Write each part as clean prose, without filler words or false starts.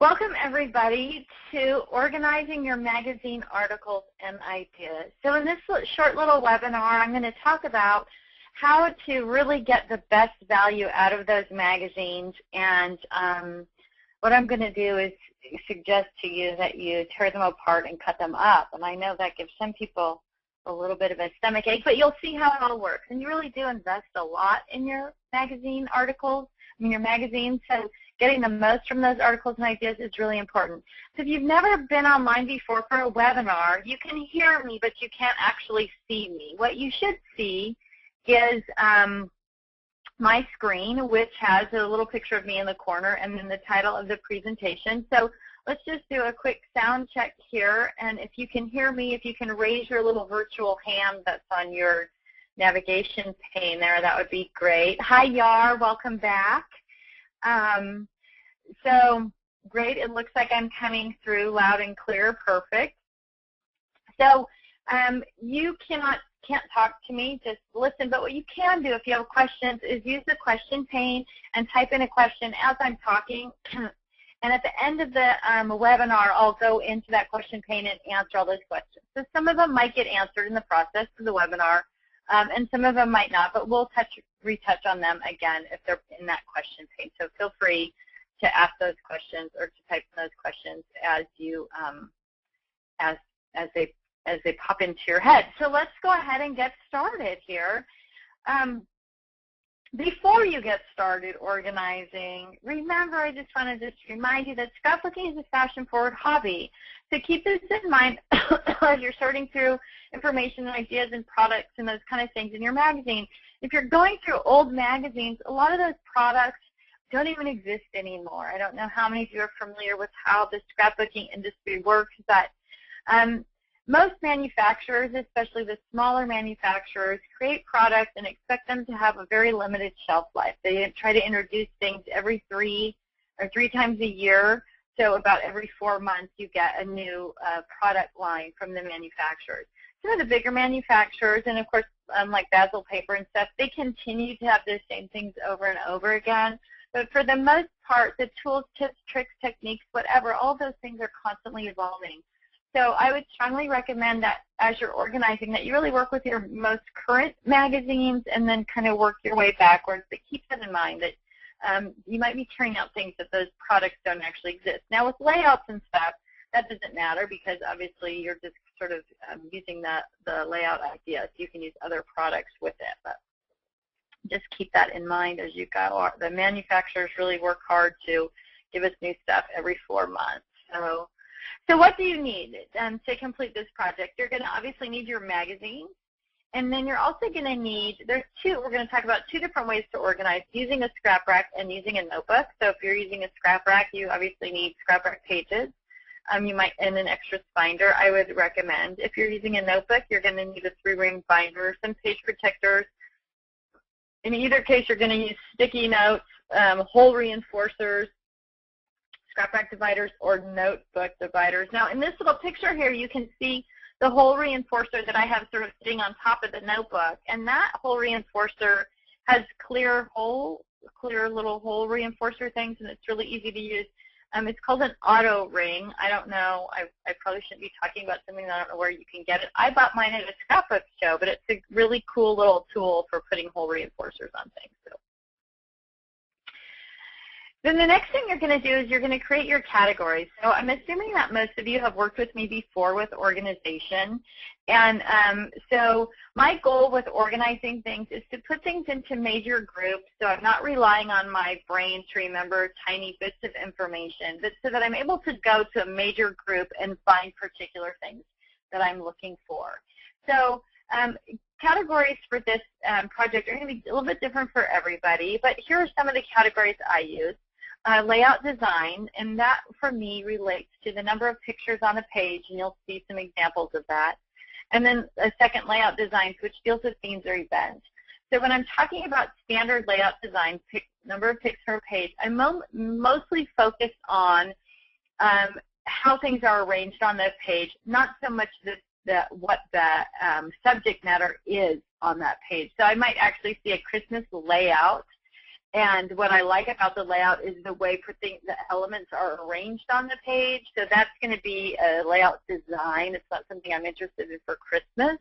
Welcome, everybody, to Organizing Your Magazine Articles and Ideas. So in this short little webinar, I'm going to talk about how to really get the best value out of those magazines. And what I'm going to do is suggest to you that you tear them apart and cut them up. And I know that gives some people a little bit of a stomach ache, but you'll see how it all works. And you really do invest a lot in your magazine articles, your magazines. So getting the most from those articles and ideas is really important. So if you've never been online before for a webinar, you can hear me, but you can't actually see me. What you should see is my screen, which has a little picture of me in the corner and then the title of the presentation. So let's just do a quick sound check here. And if you can hear me, if you can raise your little virtual hand that's on your navigation pane there, that would be great. Hi, Yar. Welcome back. So great, it looks like I'm coming through loud and clear, perfect. So you can't talk to me, just listen, but what you can do if you have questions is use the question pane and type in a question as I'm talking, and at the end of the webinar, I'll go into that question pane and answer all those questions. So some of them might get answered in the process of the webinar, and some of them might not, but we'll retouch on them again if they're in that question pane. So feel free to ask those questions or to type in those questions as you as they pop into your head. So let's go ahead and get started here. Before you get started organizing, remember, I just want to remind you that scrapbooking is a fashion-forward hobby. So keep this in mind as you're sorting through information and ideas and products and those kind of things in your magazine. If you're going through old magazines, a lot of those products don't even exist anymore. I don't know how many of you are familiar with how the scrapbooking industry works, but most manufacturers, especially the smaller manufacturers, create products and expect them to have a very limited shelf life. They try to introduce things every three times a year, so about every 4 months you get a new product line from the manufacturers. Some of the bigger manufacturers, and of course like Basil Paper and stuff, they continue to have the same things over and over again. But for the most part, the tools, tips, tricks, techniques, whatever, all those things are constantly evolving. So I would strongly recommend that as you're organizing that you really work with your most current magazines and then kind of work your way backwards. But keep that in mind that you might be turning out things that those products don't actually exist. Now with layouts and stuff, that doesn't matter because obviously you're just sort of using the layout idea. So you can use other products with it. But just keep that in mind as you go. The manufacturers really work hard to give us new stuff every 4 months. So what do you need to complete this project? You're going to obviously need your magazine, and then you're also going to need, we're going to talk about 2 different ways to organize, using a ScrapRack and using a notebook. So if you're using a ScrapRack, you obviously need ScrapRack pages. You might, and an extra binder, I would recommend. If you're using a notebook, you're going to need a 3-ring binder, some page protectors. In either case, you're going to use sticky notes, hole reinforcers, ScrapRack dividers, or notebook dividers. Now, in this little picture here, you can see the hole reinforcer that I have sort of sitting on top of the notebook. And that hole reinforcer has clear little hole reinforcer things, and it's really easy to use. It's called an auto ring. I don't know. I probably shouldn't be talking about something that I don't know where you can get it. I bought mine at a scrapbook show, but it's a really cool little tool for putting hole reinforcers on things. So. Then the next thing you're going to do is you're going to create your categories. So I'm assuming that most of you have worked with me before with organization. And so my goal with organizing things is to put things into major groups so I'm not relying on my brain to remember tiny bits of information, but so that I'm able to go to a major group and find particular things that I'm looking for. So categories for this project are going to be a little bit different for everybody, but here are some of the categories I use. Layout design, and that for me relates to the number of pictures on a page, and you'll see some examples of that. And then a second, layout designs, which deals with themes or events. So when I'm talking about standard layout design, number of pics per page, I'm mostly focused on how things are arranged on the page, not so much what the subject matter is on that page. So I might actually see a Christmas layout And what I like about the layout is the way the elements are arranged on the page. So that's going to be a layout design. It's not something I'm interested in for Christmas.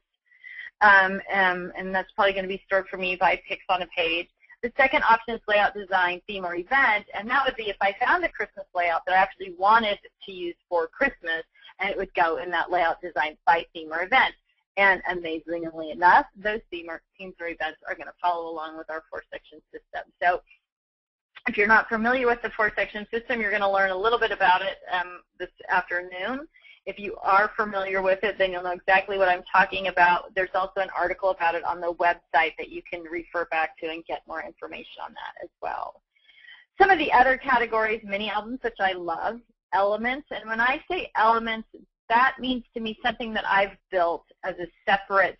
And that's probably going to be stored for me by picks on a page. The second option is layout design, theme, or event, and that would be if I found a Christmas layout that I actually wanted to use for Christmas, and it would go in that layout design by theme or event. And amazingly enough, those themes or events are going to follow along with our 4-section system. So if you're not familiar with the 4-section system, you're going to learn a little bit about it this afternoon. If you are familiar with it, then you'll know exactly what I'm talking about. There's also an article about it on the website that you can refer back to and get more information on that as well. Some of the other categories, mini albums, which I love, elements. And when I say elements, that means to me something that I've built as a separate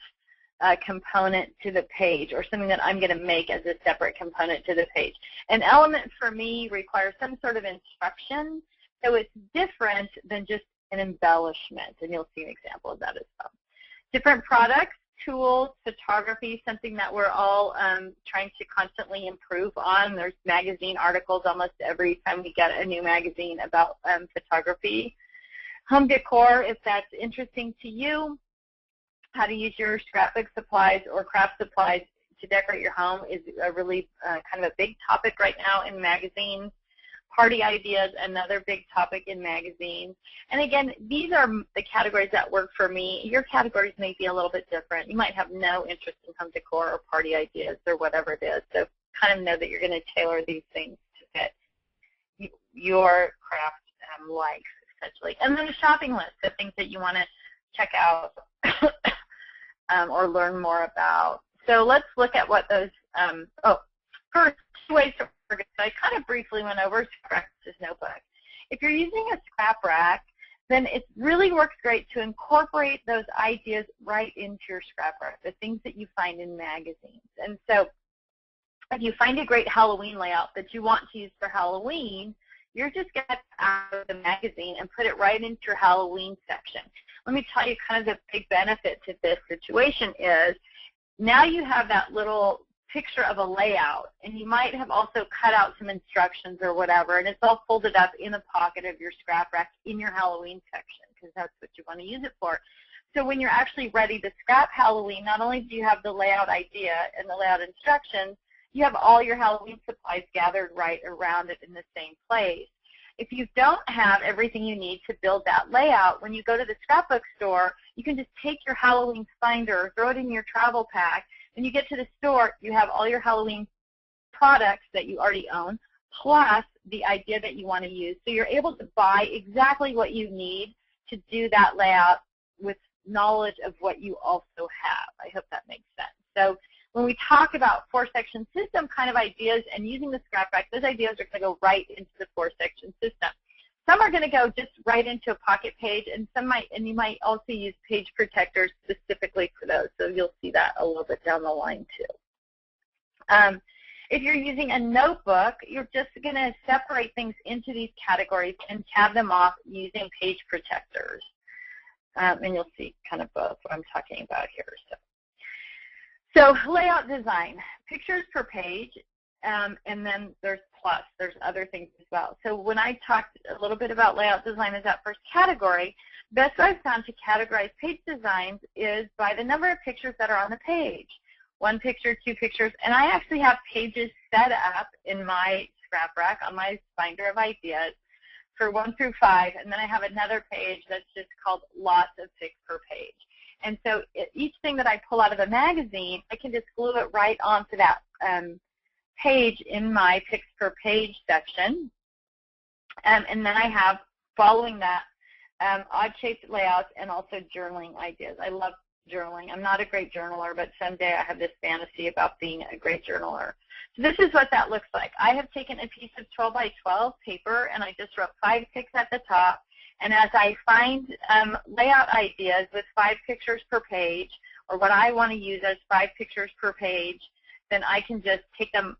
component to the page, or something that I'm going to make as a separate component to the page. An element for me requires some sort of instruction, so it's different than just an embellishment, and you'll see an example of that as well. Different products, tools, photography, something that we're all trying to constantly improve on. There's magazine articles almost every time we get a new magazine about photography. Home decor, if that's interesting to you, how to use your scrapbook supplies or craft supplies to decorate your home is a really kind of a big topic right now in magazines. Party ideas, another big topic in magazines. And again, these are the categories that work for me. Your categories may be a little bit different. You might have no interest in home decor or party ideas or whatever it is. So kind of know that you're going to tailor these things to fit your craft likes, essentially. And then a shopping list of things that you want to check out or learn more about. So let's look at what those, first, 2 ways to organize. I kind of briefly went over ScrapRack's notebook. If you're using a ScrapRack, then it really works great to incorporate those ideas right into your ScrapRack, the things that you find in magazines. And so if you find a great Halloween layout that you want to use for Halloween, you're just going to out of the magazine and put it right into your Halloween section. Let me tell you kind of the big benefit to this situation is now you have that little picture of a layout, and you might have also cut out some instructions or whatever, and it's all folded up in the pocket of your ScrapRack in your Halloween section, because that's what you want to use it for. So when you're actually ready to scrap Halloween, not only do you have the layout idea and the layout instructions, you have all your Halloween supplies gathered right around it in the same place. If you don't have everything you need to build that layout, when you go to the scrapbook store, you can just take your Halloween binder, throw it in your travel pack. When you get to the store, you have all your Halloween products that you already own, plus the idea that you want to use. So you're able to buy exactly what you need to do that layout with knowledge of what you also have. I hope that makes sense. So when we talk about 4-section system kind of ideas and using the ScrapRack, those ideas are going to go right into the 4-section system. Some are going to go just right into a pocket page, and some might, and you might also use page protectors specifically for those. So you'll see that a little bit down the line too. If you're using a notebook, you're just going to separate things into these categories and tab them off using page protectors. And you'll see kind of both what I'm talking about here. So layout design, pictures per page. And then there's other things as well. So when I talked a little bit about layout design as that first category, best I've found to categorize page designs is by the number of pictures that are on the page. 1 picture, 2 pictures, and I actually have pages set up in my ScrapRack on my binder of ideas for 1 through 5, and then I have another page that's just called lots of pics per page. And so each thing that I pull out of a magazine, I can just glue it right onto that page in my pics per page section, and then I have, following that, odd-shaped layouts and also journaling ideas. I love journaling. I'm not a great journaler, but someday I have this fantasy about being a great journaler. So this is what that looks like. I have taken a piece of 12 by 12 paper, and I just wrote 5 pics at the top, and as I find layout ideas with 5 pictures per page, or what I want to use as 5 pictures per page, then I can just take them,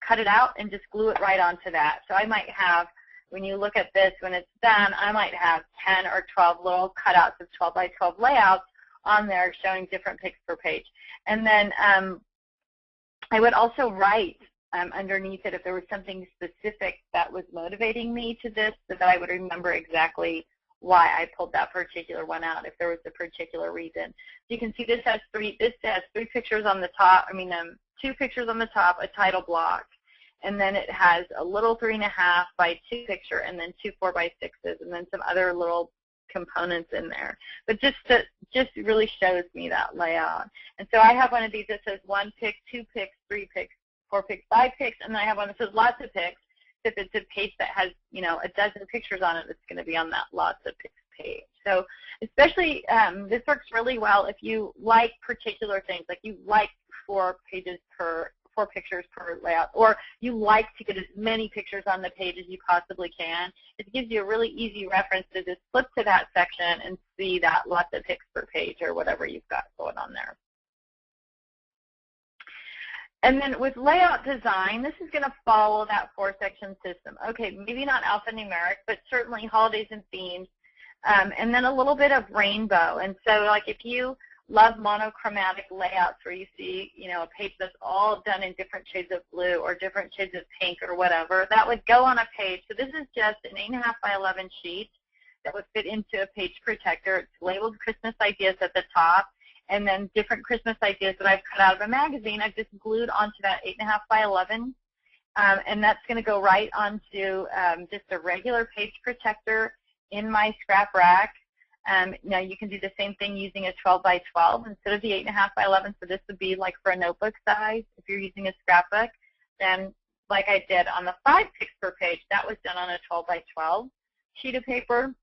cut it out, and just glue it right onto that. So I might have, when you look at this, when it's done, I might have 10 or 12 little cutouts of 12 by 12 layouts on there showing different pics per page. And then I would also write underneath it if there was something specific that was motivating me to this, so that I would remember exactly why I pulled that particular one out, if there was a particular reason. So you can see this has three pictures on the top, two pictures on the top, a title block, and then it has a little 3.5 by 2 picture, and then 2 4x6s, and then some other little components in there. But just really shows me that layout. And so I have one of these that says 1 pic, 2 pics, 3 pics, 4 pics, 5 pics, and then I have one that says lots of pics. If it's a page that has, a dozen pictures on it, it's going to be on that lots of pics page. So especially, this works really well if you like particular things, like you like 4 pictures per layout, or you like to get as many pictures on the page as you possibly can. It gives you a really easy reference to just flip to that section and see that lots of pics per page or whatever you've got going on there. And then with layout design, this is going to follow that 4-section system. Okay, maybe not alphanumeric, but certainly holidays and themes, and then a little bit of rainbow. And so, like, if you love monochromatic layouts where you see, a page that's all done in different shades of blue or different shades of pink or whatever, that would go on a page. So this is just an 8.5 by 11 sheet that would fit into a page protector. It's labeled Christmas Ideas at the top, and then different Christmas ideas that I've cut out of a magazine I've just glued onto that 8.5 by 11, and that's going to go right onto just a regular page protector in my ScrapRack. Now you can do the same thing using a 12 by 12 instead of the 8.5 by 11. So this would be like for a notebook size. If you're using a scrapbook, then like I did on the 5 pics per page, that was done on a 12 by 12 sheet of paper.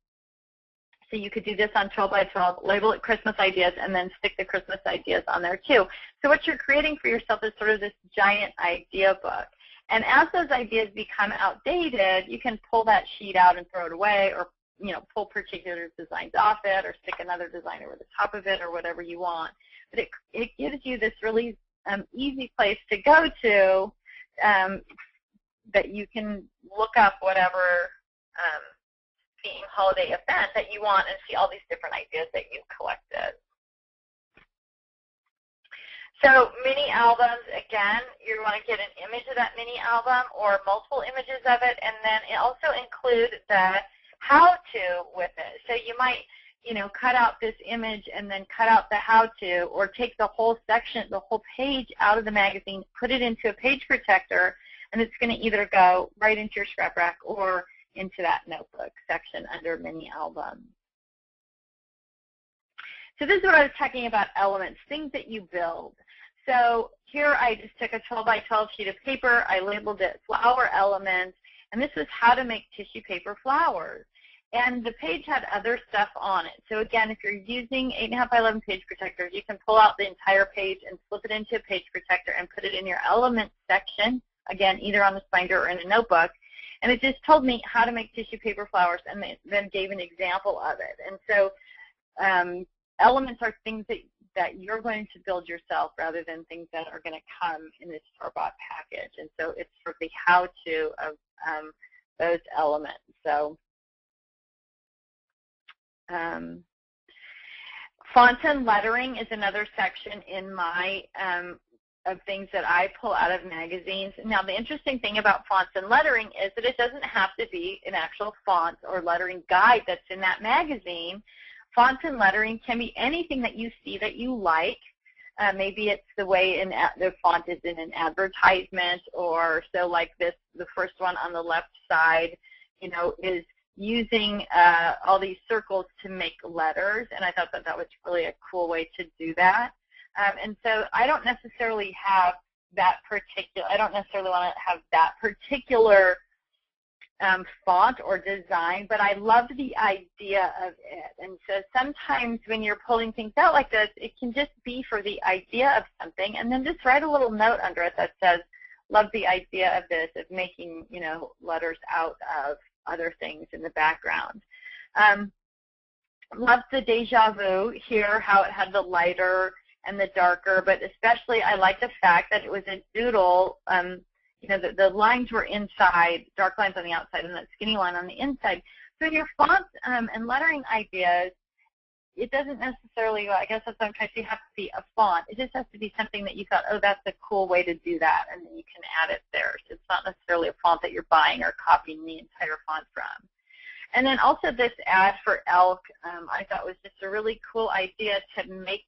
So you could do this on 12 by 12, label it Christmas Ideas, and then stick the Christmas ideas on there too. So what you're creating for yourself is sort of this giant idea book. And as those ideas become outdated, you can pull that sheet out and throw it away, or pull particular designs off it, or stick another design over the top of it, or whatever you want. But it gives you this really easy place to go to that you can look up whatever theme, holiday event that you want and see all these different ideas that you've collected. So mini albums, again, you want to get an image of that mini album or multiple images of it, and then it also include the how-to with it. So you might, cut out this image and then cut out the how-to, or take the whole section, the whole page out of the magazine, put it into a page protector, and it's going to either go right into your ScrapRack or into that notebook section under mini album. So this is what I was talking about, elements, things that you build. So here I just took a 12 by 12 sheet of paper, I labeled it flower elements, and this was how to make tissue paper flowers. And the page had other stuff on it. So again, if you're using 8.5 by 11 page protectors, you can pull out the entire page and flip it into a page protector and put it in your elements section, again, either on the binder or in a notebook. And it just told me how to make tissue paper flowers, and then gave an example of it. And so elements are things that you're going to build yourself rather than things that are going to come in this store-bought package. And so it's for the how-to of those elements. So fonts and lettering is another section in my of things that I pull out of magazines. Now, the interesting thing about fonts and lettering is that it doesn't have to be an actual font or lettering guide that's in that magazine. Fonts and lettering can be anything that you see that you like. Maybe it's the way the font is in an advertisement, or so like this, the first one on the left side, is using all these circles to make letters, and I thought that was really a cool way to do that. And so I don't necessarily have that particular, I don't necessarily want to have that particular font or design, but I love the idea of it. And so sometimes when you're pulling things out like this, it can just be for the idea of something, and then just write a little note under it that says, love the idea of this, of making, letters out of other things in the background. Love the deja vu here, how it had the lighter and the darker, but especially I like the fact that it was a doodle. The lines were inside, dark lines on the outside, and that skinny line on the inside. So your fonts and lettering ideas, it doesn't necessarily, I guess that's what I'm trying to say, have to be a font. It just has to be something that you thought, oh, that's a cool way to do that, and then you can add it there. So it's not necessarily a font that you're buying or copying the entire font from. And then also this ad for elk, I thought was just a really cool idea to make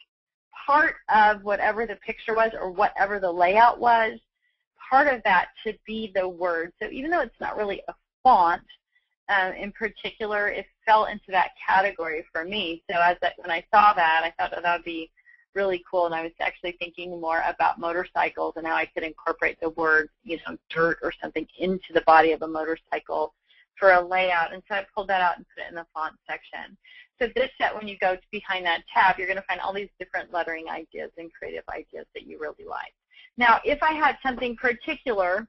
part of whatever the picture was or whatever the layout was, part of that to be the word. So even though it's not really a font in particular, it fell into that category for me. So when I saw that, I thought that would be really cool, and I was actually thinking more about motorcycles and how I could incorporate the word, dirt or something into the body of a motorcycle for a layout. And so I pulled that out and put it in the font section. So this set, when you go to behind that tab, you're going to find all these different lettering ideas and creative ideas that you really like. Now, if I had something particular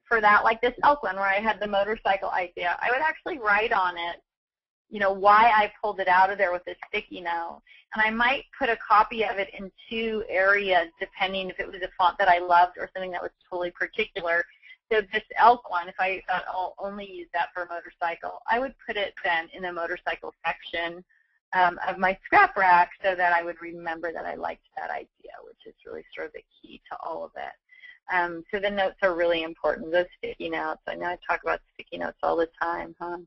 for that, like this elk one where I had the motorcycle idea, I would actually write on it, why I pulled it out of there with a sticky note. And I might put a copy of it in 2 areas, depending if it was a font that I loved or something that was totally particular. So this elk one, if I thought I'll only use that for a motorcycle, I would put it then in the motorcycle section of my ScrapRack so that I would remember that I liked that idea, which is really sort of the key to all of it. So the notes are really important, those sticky notes. I know I talk about sticky notes all the time, huh?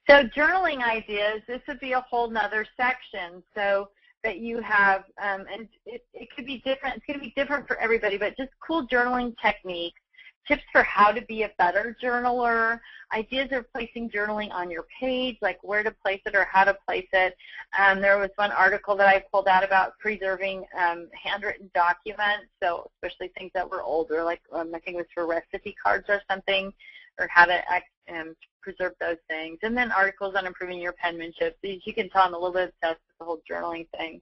So journaling ideas, this would be a whole nother section. So that you have, and it could be different. It's going to be different for everybody, but just cool journaling techniques, tips for how to be a better journaler, ideas of placing journaling on your page, like where to place it or how to place it. There was one article that I pulled out about preserving handwritten documents, so especially things that were older, like I think it was for recipe cards or something, or how to preserve those things. And then articles on improving your penmanship. So you can tell I'm a little bit obsessed with the whole journaling thing.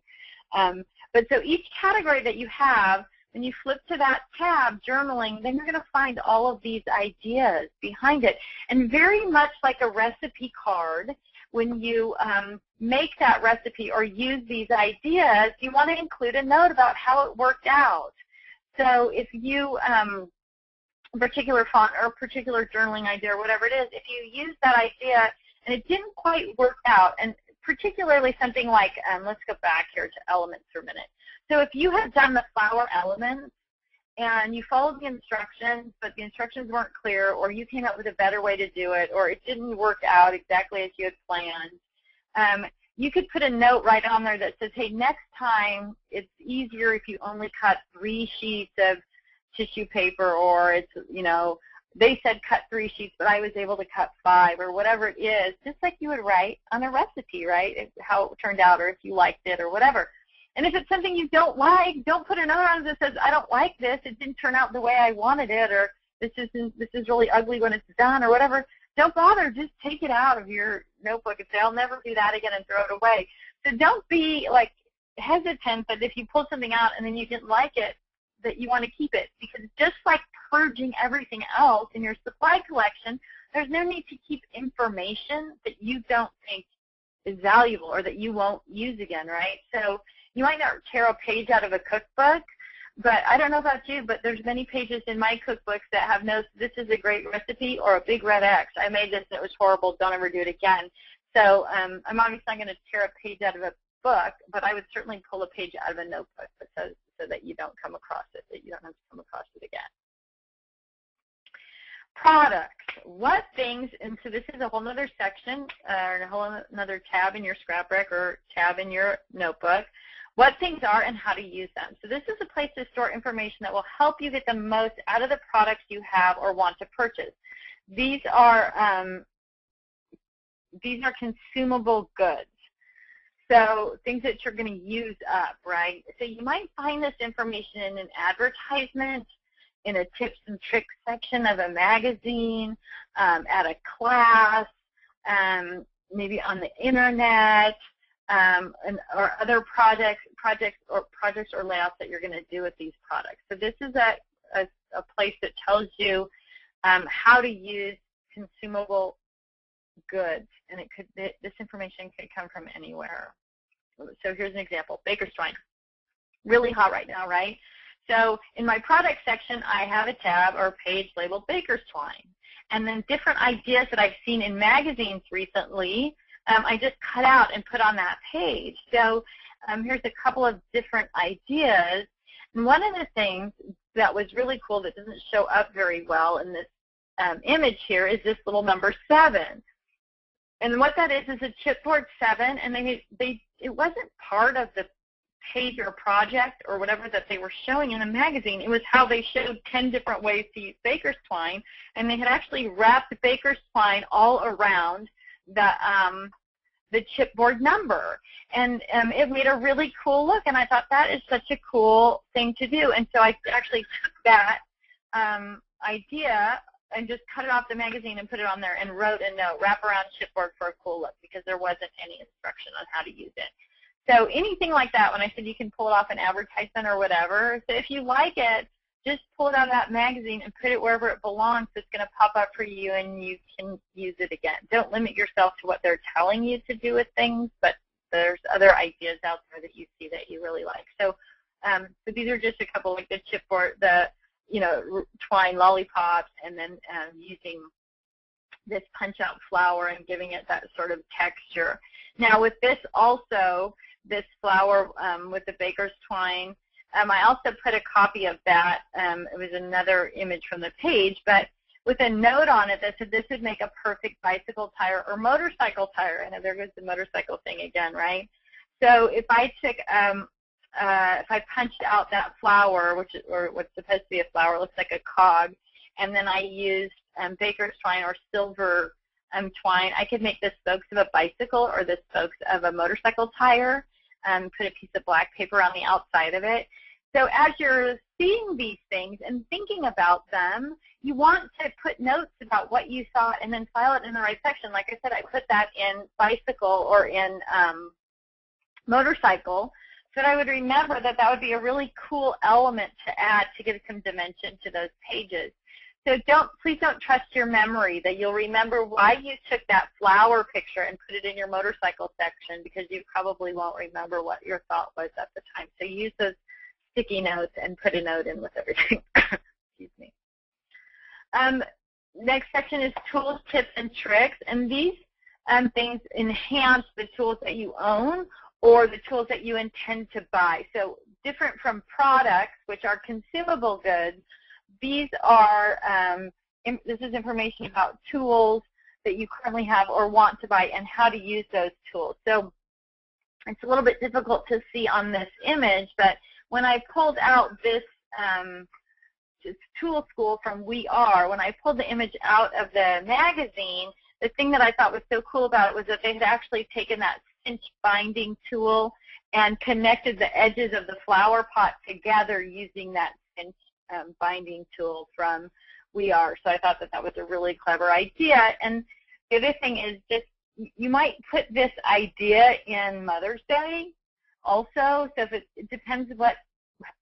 But so each category that you have, when you flip to that tab, journaling, then you're going to find all of these ideas behind it. And very much like a recipe card, when you make that recipe or use these ideas, you want to include a note about how it worked out. So if you a particular font or a particular journaling idea or whatever it is, if you use that idea and it didn't quite work out, and particularly something like, let's go back here to elements for a minute. So if you had done the flower elements and you followed the instructions, but the instructions weren't clear, or you came up with a better way to do it, or it didn't work out exactly as you had planned, you could put a note right on there that says, hey, next time it's easier if you only cut 3 sheets of tissue paper, or it's, they said cut 3 sheets, but I was able to cut 5, or whatever it is, just like you would write on a recipe, right, how it turned out, or if you liked it, or whatever. And if it's something you don't like, don't put a note on it that says, I don't like this, it didn't turn out the way I wanted it, or this is really ugly when it's done, or whatever. Don't bother, just take it out of your notebook and say, I'll never do that again, and throw it away. So don't be like hesitant that if you pull something out and then you didn't like it, that you want to keep it, because just like purging everything else in your supply collection, there's no need to keep information that you don't think is valuable or that you won't use again, right? So you might not tear a page out of a cookbook, but I don't know about you, but there's many pages in my cookbooks that have notes, this is a great recipe, or a big red X. I made this and it was horrible, don't ever do it again. So I'm obviously not going to tear a page out of a book, but I would certainly pull a page out of a notebook so that you don't come across it, that you don't have to come across it again. Products. What things, and so this is a whole other section, or a whole another tab in your ScrapRack or tab in your notebook. What things are and how to use them. So this is a place to store information that will help you get the most out of the products you have or want to purchase. These are consumable goods. So things that you're going to use up, right? So you might find this information in an advertisement, in a tips and tricks section of a magazine, at a class, maybe on the internet, or other projects or layouts that you're going to do with these products. So this is a place that tells you how to use consumable goods, and this information could come from anywhere. So here's an example: baker's twine, really hot right now, right? So in my product section, I have a tab or a page labeled baker's twine, and then different ideas that I've seen in magazines recently I just cut out and put on that page. So here's a couple of different ideas. And one of the things that was really cool that doesn't show up very well in this image here is this little number 7. And what that is a chipboard 7, and it wasn't part of the page or project or whatever that they were showing in the magazine. It was how they showed 10 different ways to use baker's twine, and they had actually wrapped baker's twine all around the chipboard number. And it made a really cool look, and I thought that is such a cool thing to do. And so I actually took that idea and just cut it off the magazine and put it on there and wrote a note, wrap around chipboard for a cool look, because there wasn't any instruction on how to use it. So anything like that, when I said you can pull it off an advertisement or whatever, so if you like it, just pull it out of that magazine and put it wherever it belongs. It's going to pop up for you and you can use it again. Don't limit yourself to what they're telling you to do with things, but there's other ideas out there that you see that you really like. So, so these are just a couple, like the chipboard, the twine lollipops, and then using this punch-out flower and giving it that sort of texture. Now with this also, this flower with the baker's twine, I also put a copy of that. It was another image from the page, but with a note on it that said this would make a perfect bicycle tire or motorcycle tire. And there goes the motorcycle thing again, right? So if I took, if I punched out that flower, or what's supposed to be a flower, looks like a cog, and then I used baker's twine or silver twine, I could make the spokes of a bicycle or the spokes of a motorcycle tire. Put a piece of black paper on the outside of it. So as you're seeing these things and thinking about them, you want to put notes about what you saw and then file it in the right section. Like I said, I put that in bicycle or in motorcycle, so that I would remember that that would be a really cool element to add to give some dimension to those pages. So please don't trust your memory that you'll remember why you took that flower picture and put it in your motorcycle section, because you probably won't remember what your thought was at the time. So use those sticky notes and put a note in with everything. Excuse me. Next section is tools, tips, and tricks. And these things enhance the tools that you own or the tools that you intend to buy. So different from products, which are consumable goods, these are, this is information about tools that you currently have or want to buy and how to use those tools. So it's a little bit difficult to see on this image, but when I pulled out this tool school from We Are, when I pulled the image out of the magazine, the thing that I thought was so cool about it was that they had actually taken that cinch binding tool and connected the edges of the flower pot together using that cinch binding tool from We Are. So I thought that that was a really clever idea. And the other thing is just, you might put this idea in Mother's Day also. So if it depends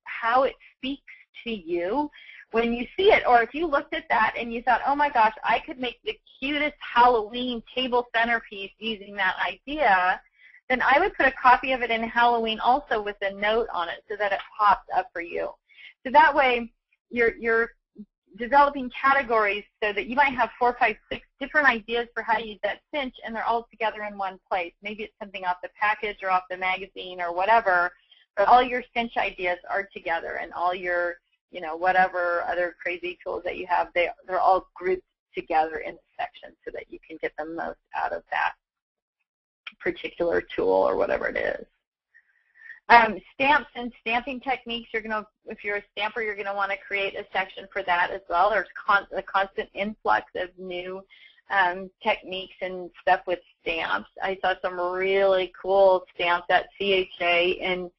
how it speaks to you when you see it, or if you looked at that and you thought, oh my gosh, I could make the cutest Halloween table centerpiece using that idea, then I would put a copy of it in Halloween also with a note on it so that it pops up for you. So that way you're developing categories so that you might have 4, 5, 6 different ideas for how to use that cinch, and they're all together in one place. Maybe it's something off the package or off the magazine or whatever, but all your cinch ideas are together, and all your, whatever other crazy tools that you have, they're all grouped together in the section so that you can get the most out of that particular tool or whatever it is. Stamps and stamping techniques, if you're a stamper, you're going to want to create a section for that as well. There's a constant influx of new techniques and stuff with stamps. I saw some really cool stamps at CHA in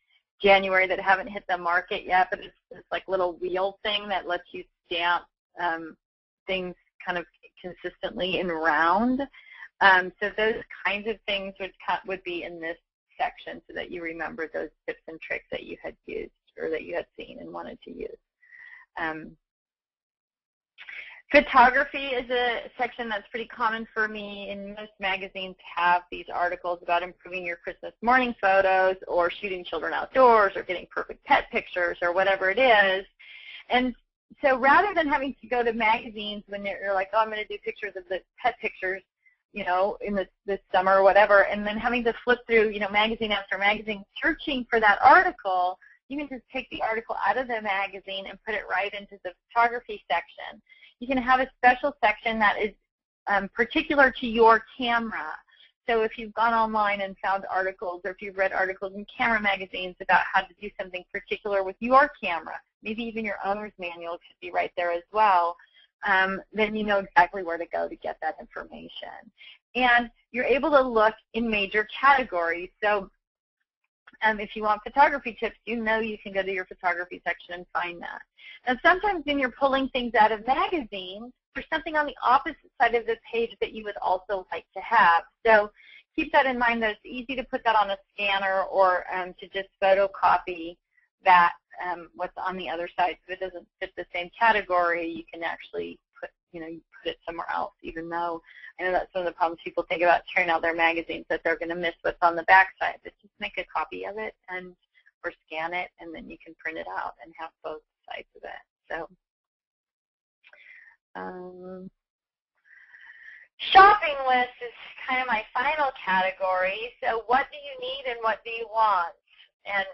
January that haven't hit the market yet, but it's this like little wheel thing that lets you stamp things kind of consistently in round. So those kinds of things would be in this section so that you remember those tips and tricks that you had used or that you had seen and wanted to use. Photography is a section that's pretty common for me, and most magazines have these articles about improving your Christmas morning photos or shooting children outdoors or getting perfect pet pictures or whatever it is. And so rather than having to go to magazines when you're like, oh, I'm going to do pictures of the pet pictures, you know, in this summer or whatever, and then having to flip through, you know, magazine after magazine searching for that article, you can just take the article out of the magazine and put it right into the photography section. You can have a special section that is particular to your camera. So if you've gone online and found articles, or if you've read articles in camera magazines about how to do something particular with your camera, maybe even your owner's manual could be right there as well, then you know exactly where to go to get that information. And you're able to look in major categories. So if you want photography tips, you know you can go to your photography section and find that. And sometimes when you're pulling things out of magazines, there's something on the opposite side of the page that you would also like to have. So keep that in mind, that it's easy to put that on a scanner or to just photocopy that what's on the other side. So if it doesn't fit the same category, you can actually put, you know, you put it somewhere else, even though I know that's one of the problems people think about tearing out their magazines, that they're going to miss what's on the back side. But just make a copy of it and or scan it, and then you can print it out and have both sides of it. So shopping list is kind of my final category. So what do you need and what do you want? And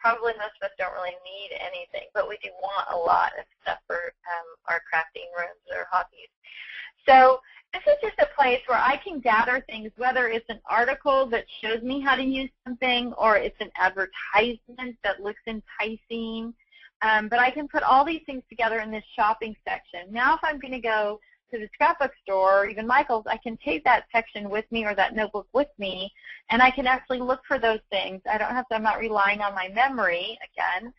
probably most of us don't really need anything, but we do want a lot of stuff for our crafting rooms or hobbies. So this is just a place where I can gather things, whether it's an article that shows me how to use something or it's an advertisement that looks enticing. But I can put all these things together in this shopping section. Now if I'm going to go to the scrapbook store or even Michael's, I can take that section with me or that notebook with me, and I can actually look for those things. I don't have to, I'm not relying on my memory, again,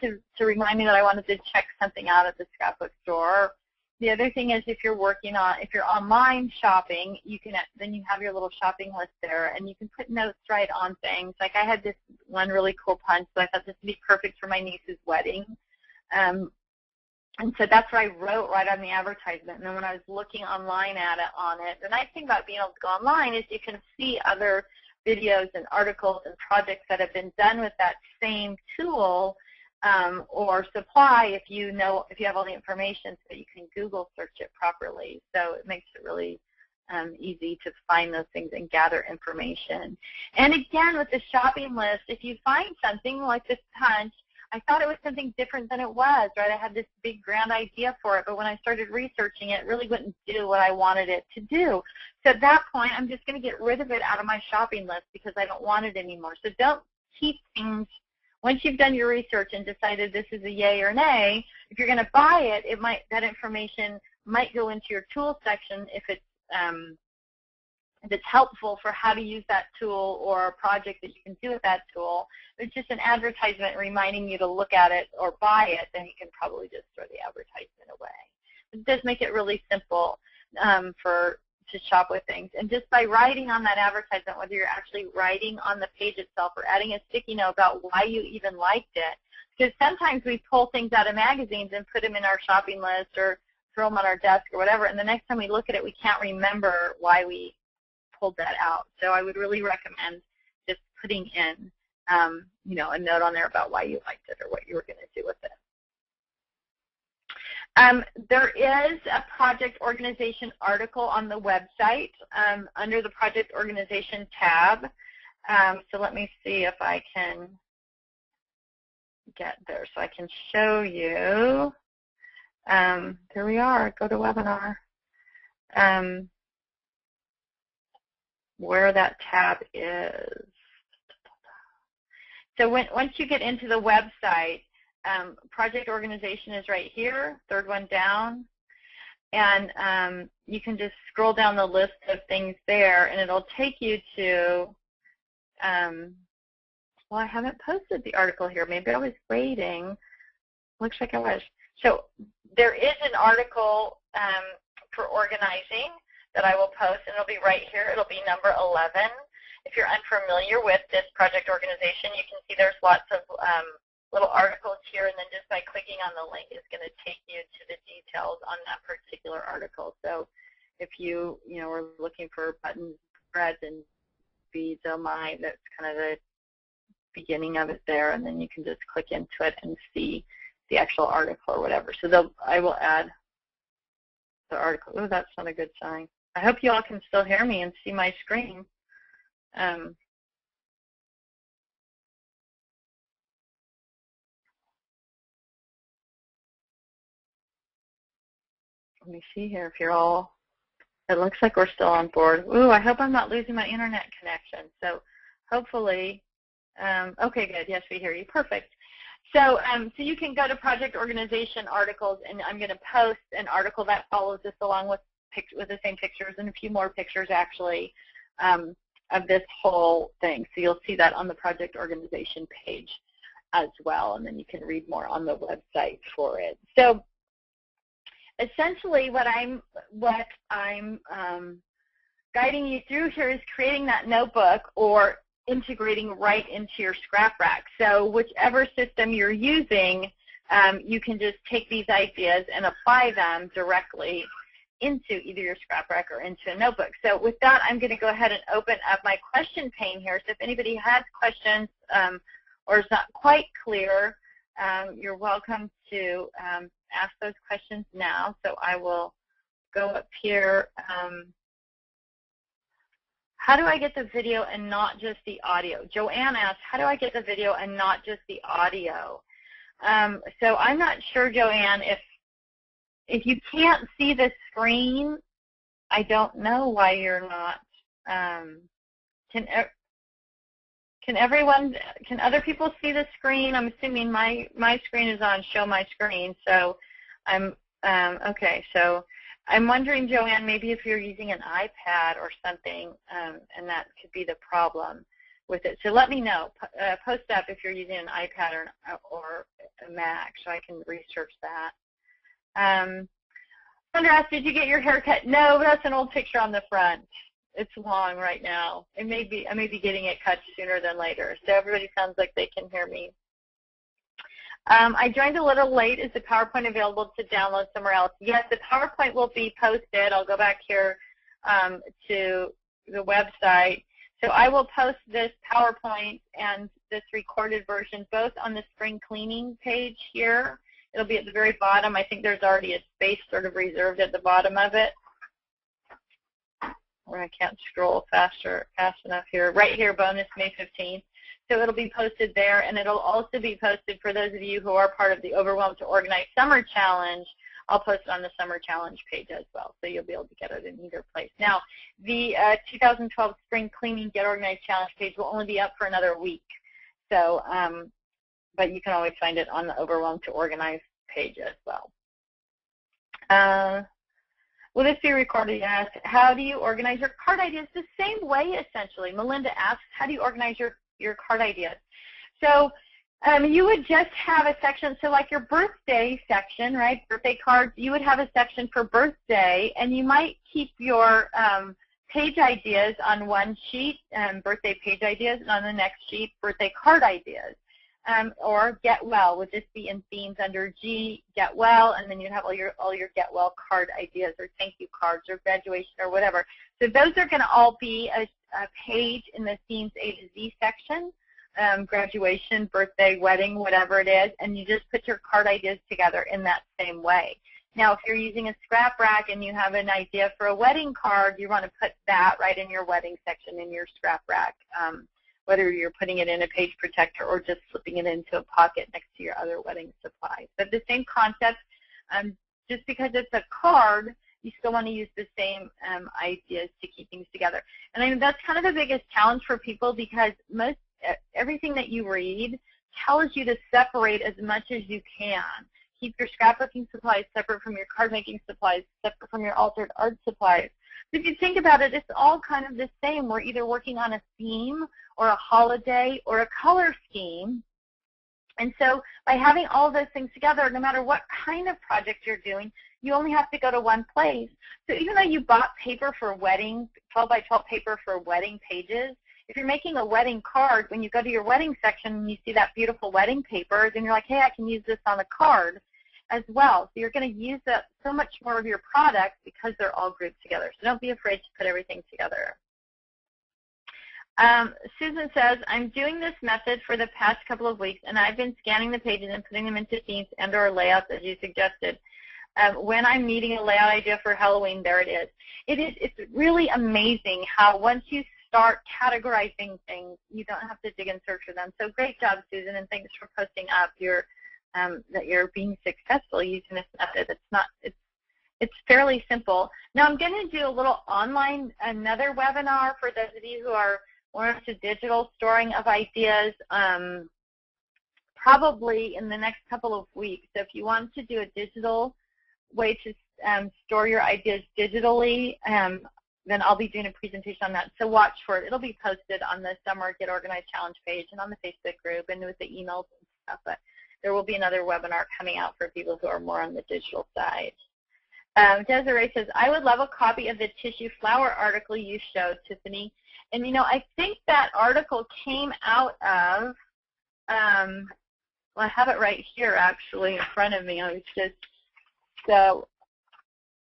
to remind me that I wanted to check something out at the scrapbook store. The other thing is if you're online shopping, you can, then you have your little shopping list there, and you can put notes right on things. Like I had this one really cool punch, so I thought this would be perfect for my niece's wedding. And so that's what I wrote right on the advertisement. And then when I was looking online at it, the nice thing about being able to go online is you can see other videos and articles and projects that have been done with that same tool or supply if you have all the information, so you can Google search it properly. So it makes it really easy to find those things and gather information. And again, with the shopping list, if you find something like this punch, I thought it was something different than it was, right? I had this big grand idea for it, but when I started researching it, it really wouldn't do what I wanted it to do. So at that point, I'm just going to get rid of it out of my shopping list because I don't want it anymore. So don't keep things, once you've done your research and decided this is a yay or nay, if you're going to buy it, that information might go into your tool section if it's helpful for how to use that tool or a project that you can do with that tool. If it's just an advertisement reminding you to look at it or buy it, then you can probably just throw the advertisement away. It does make it really simple to shop with things. And just by writing on that advertisement, whether you're actually writing on the page itself or adding a sticky note about why you even liked it, because sometimes we pull things out of magazines and put them in our shopping list or throw them on our desk or whatever, and the next time we look at it, we can't remember why we pulled that out. So I would really recommend just putting in, a note on there about why you liked it or what you were going to do with it. There is a project organization article on the website under the project organization tab. So let me see if I can get there so I can show you. There we are. Go to webinar. Where that tab is. So once you get into the website, project organization is right here, third one down, and you can just scroll down the list of things there, and it'll take you to, well, I haven't posted the article here. Maybe I was waiting. Looks like I was. So there is an article for organizing that I will post, and it'll be right here. It'll be number 11. If you're unfamiliar with this project organization, you can see there's lots of little articles here, and then just by clicking on the link, it's going to take you to the details on that particular article. So if you were looking for buttons, threads, and beads, oh my, that's kind of the beginning of it there, and then you can just click into it and see the actual article or whatever. So I will add the article. Oh, that's not a good sign. I hope you all can still hear me and see my screen. Let me see here if you're all, it looks like we're still on board. Ooh, I hope I'm not losing my internet connection. So hopefully, okay, good. Yes, we hear you. Perfect. So, so you can go to project organization articles, and I'm going to post an article that follows this along with the same pictures and a few more pictures actually of this whole thing. So you'll see that on the project organization page as well, and then you can read more on the website for it. So essentially what I'm guiding you through here is creating that notebook or integrating right into your ScrapRack. So whichever system you're using, you can just take these ideas and apply them directly into either your ScrapRack or into a notebook. So with that, I'm going to go ahead and open up my question pane here. So if anybody has questions or is not quite clear, you're welcome to ask those questions now. So I will go up here. How do I get the video and not just the audio? Joanne asked, how do I get the video and not just the audio? So I'm not sure, Joanne, if you can't see the screen, I don't know why you're not. Can other people see the screen? I'm assuming my screen is on show my screen. So I'm okay. So I'm wondering, Joanne, maybe if you're using an iPad or something, and that could be the problem with it. So let me know. Post up if you're using an iPad or a Mac, so I can research that. Sandra asked, did you get your hair cut? No, that's an old picture on the front. It's long right now. I may be getting it cut sooner than later. So everybody sounds like they can hear me. I joined a little late. Is the PowerPoint available to download somewhere else? Yes, the PowerPoint will be posted. I'll go back here to the website. So I will post this PowerPoint and this recorded version both on the spring cleaning page here. It'll be at the very bottom. I think there's already a space sort of reserved at the bottom of it. Or I can't scroll fast enough here. Right here, bonus May 15th. So it'll be posted there, and it'll also be posted for those of you who are part of the Overwhelmed to Organize Summer Challenge. I'll post it on the Summer Challenge page as well, so you'll be able to get it in either place. Now, the 2012 Spring Cleaning Get Organized Challenge page will only be up for another week. So, but you can always find it on the Overwhelmed to Organize page as well. Will this be recorded? Yes. How do you organize your card ideas? The same way, essentially. Melinda asks, how do you organize your card ideas? So you would just have a section, so like your birthday section, right, birthday cards, you would have a section for birthday, and you might keep your page ideas on one sheet, birthday page ideas, and on the next sheet, birthday card ideas. Or Get Well would just be in themes under G, Get Well, and then you'd have all your Get Well card ideas or thank you cards or graduation or whatever. So those are going to all be a page in the themes A to Z section, graduation, birthday, wedding, whatever it is, and you just put your card ideas together in that same way. Now, if you're using a ScrapRack and you have an idea for a wedding card, you want to put that right in your wedding section in your ScrapRack, whether you're putting it in a page protector or just slipping it into a pocket next to your other wedding supplies. But the same concept, just because it's a card, you still want to use the same ideas to keep things together. And I mean, that's kind of the biggest challenge for people because everything that you read tells you to separate as much as you can. Keep your scrapbooking supplies separate from your card making supplies, separate from your altered art supplies. If you think about it, it's all kind of the same. We're either working on a theme or a holiday or a color scheme. And so by having all those things together, no matter what kind of project you're doing, you only have to go to one place. So even though you bought paper for wedding, 12 by 12 paper for wedding pages, if you're making a wedding card, when you go to your wedding section and you see that beautiful wedding paper, then you're like, hey, I can use this on a card as well. So you're going to use that so much more of your product because they're all grouped together. So don't be afraid to put everything together. Susan says, I'm doing this method for the past couple of weeks, and I've been scanning the pages and putting them into themes and or layouts as you suggested. When I'm needing a layout idea for Halloween, there it is. It's really amazing how once you start categorizing things, you don't have to dig and search for them. So great job, Susan, and thanks for posting up your that you're being successful using this method. It's fairly simple. Now I'm going to do a little online, another webinar for those of you who are more into digital storing of ideas, probably in the next couple of weeks. So if you want to do a digital way to store your ideas digitally, then I'll be doing a presentation on that. So watch for it. It'll be posted on the Summer Get Organized Challenge page and on the Facebook group and with the emails and stuff. But there will be another webinar coming out for people who are more on the digital side. Desiree says, I would love a copy of the tissue flower article you showed, Tiffany. And, you know, I think that article came out of, well, I have it right here, actually, in front of me. I was just, so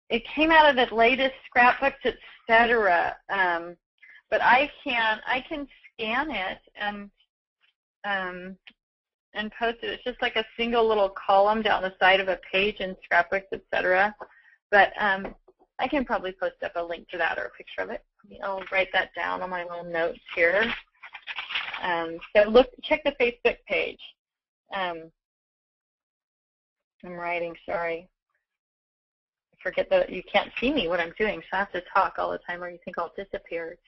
it came out of the latest scrapbooks, etc. But I can scan it and post it. It's just like a single little column down the side of a page in scrapbooks, etc. But I can probably post up a link to that or a picture of it. I'll write that down on my little notes here. So check the Facebook page. I'm writing, sorry. Forget that you can't see me when I'm doing, so I have to talk all the time or you think I'll disappear.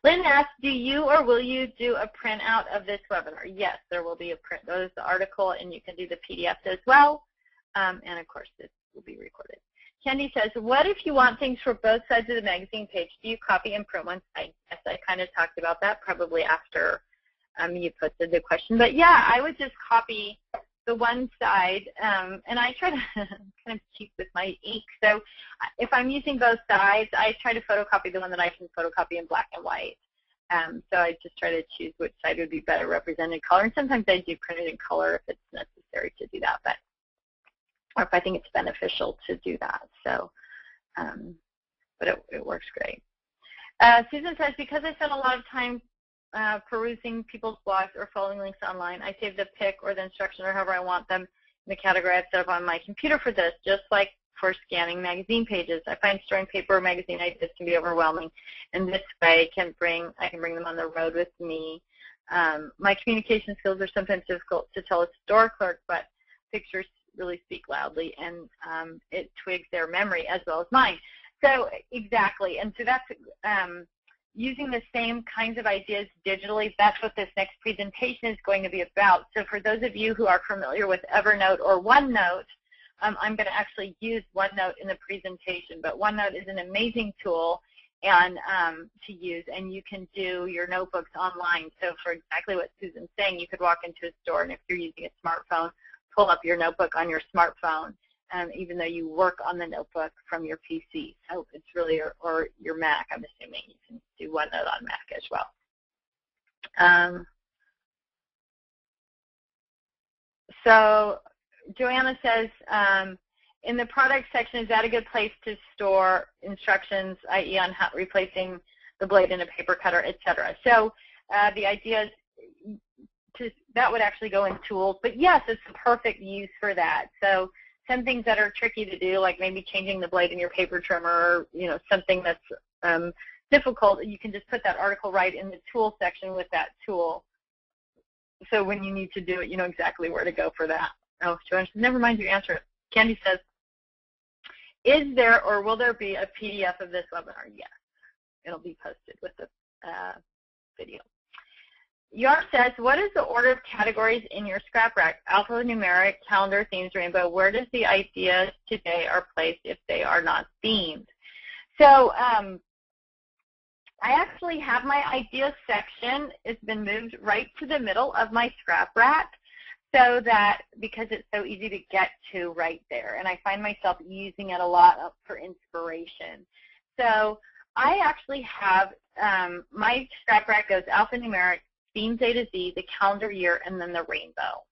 Lynn asked, do you or will you do a printout of this webinar? Yes, there will be a print. There's the article, and you can do the PDFs as well. And, of course, this will be recorded. Candy says, what if you want things for both sides of the magazine page? Do you copy and print one side? Yes, I kind of talked about that probably after you posted the question. But, yeah, I would just copy the one side, and I try to kind of cheat with my ink. So if I'm using both sides, I try to photocopy the one that I can photocopy in black and white. So I just try to choose which side would be better represented in color. And sometimes I do print it in color if it's necessary to do that, or if I think it's beneficial to do that. So, but it works great. Susan says, because I spend a lot of time perusing people's blogs or following links online, I save the pic or the instruction or however I want them in the category I've set up on my computer for this, just like for scanning magazine pages. I find storing paper or magazine ideas can be overwhelming, and this way I can bring them on the road with me. My communication skills are sometimes difficult to tell a store clerk, but pictures really speak loudly, and it twigs their memory as well as mine. So exactly, and so that's using the same kinds of ideas digitally. That's what this next presentation is going to be about. So for those of you who are familiar with Evernote or OneNote, I'm going to actually use OneNote in the presentation, but OneNote is an amazing tool and to use, and you can do your notebooks online. So for exactly what Susan's saying, you could walk into a store, and if you're using a smartphone, pull up your notebook on your smartphone, even though you work on the notebook from your PC. So it's really, or your Mac, I'm assuming. You can do OneNote on Mac as well. So Joanna says, in the product section, is that a good place to store instructions, i.e. on how replacing the blade in a paper cutter, etc.? So the idea is that would actually go in tools, but yes, it's a perfect use for that. So some things that are tricky to do, like maybe changing the blade in your paper trimmer, or something that's difficult, you can just put that article right in the tool section with that tool. So when you need to do it, you know exactly where to go for that. Oh, Joanne says, never mind, you answer it. Candy says, is there or will there be a PDF of this webinar? Yes, it'll be posted with the video. Yar says, what is the order of categories in your ScrapRack? Alphanumeric, calendar, themes, rainbow. Where does the ideas today are placed if they are not themed? So I actually have my ideas section. It's been moved right to the middle of my ScrapRack, so that because it's so easy to get to right there, and I find myself using it a lot for inspiration. So I actually have my ScrapRack goes alphanumeric, themes A to Z, the calendar year, and then the rainbow.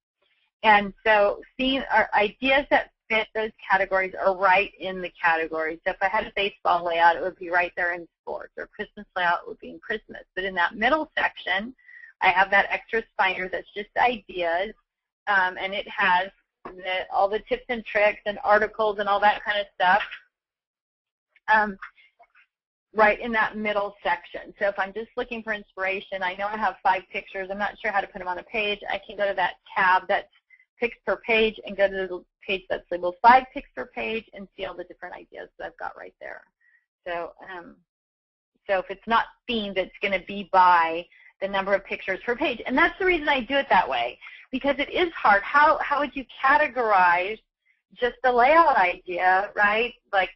And so ideas that fit those categories are right in the categories. So if I had a baseball layout, it would be right there in sports, or Christmas layout, it would be in Christmas. But in that middle section, I have that extra spiner that's just ideas, and it has all the tips and tricks and articles and all that kind of stuff right in that middle section. So if I'm just looking for inspiration, I know I have 5 pictures. I'm not sure how to put them on a page. I can go to that tab that's pics per page and go to the page that's labeled 5 pics per page and see all the different ideas that I've got right there. So, so if it's not themed, it's going to be by the number of pictures per page. And that's the reason I do it that way, because it is hard. How would you categorize just the layout idea, right? Like